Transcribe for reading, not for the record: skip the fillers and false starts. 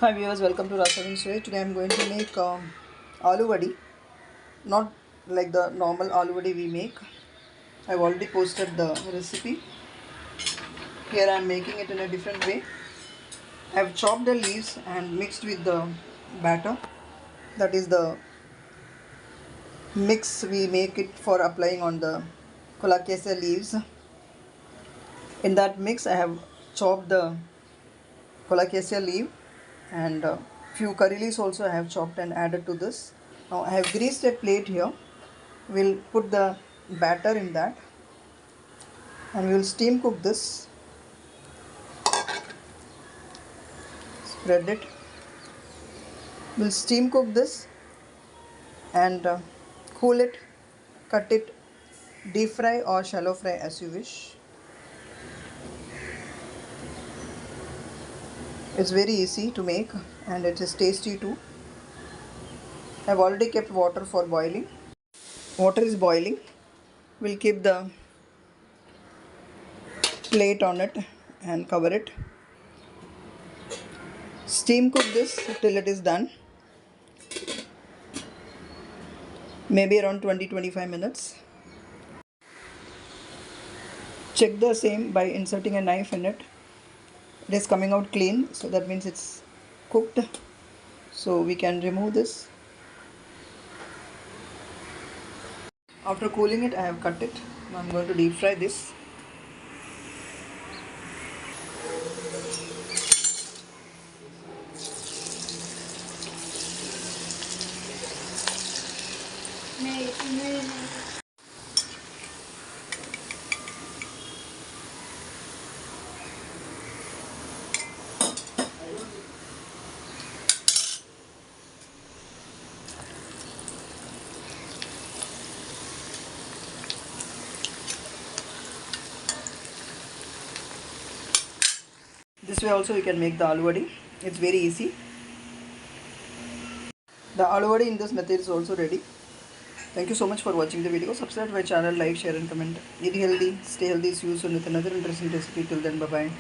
Hi viewers, welcome to Rasavin's Way. Today I am going to make Alu Vadi, not like the normal Alu Vadi we make. I have already posted the recipe. Here I am making it in a different way. I have chopped the leaves and mixed with the batter. That is the mix we make it for applying on the Colacasia leaves. In that mix I have chopped the Colacasia leaf and few curry leaves also I have chopped and added to this. Now I have greased a plate here. We'll put the batter in that and we will steam cook this. Spread it. We'll steam cook this and cool it, cut it, deep fry or shallow fry as you wish. It's very easy to make and it is tasty too. I've already kept water for boiling. Water is boiling. We'll keep the plate on it and cover it. Steam cook this till it is done. Maybe around 20-25 minutes. Check the same by inserting a knife in it. It is coming out clean, so that means it's cooked. So we can remove this. After cooling it, I have cut it. Now I'm going to deep fry this. This way also you can make the aloo vadi. It's very easy. The aloo vadi in this method is also ready. Thank you so much for watching the video. Subscribe to my channel, like, share and comment. Eat healthy, stay healthy. See you soon with another interesting recipe. Till then, bye bye.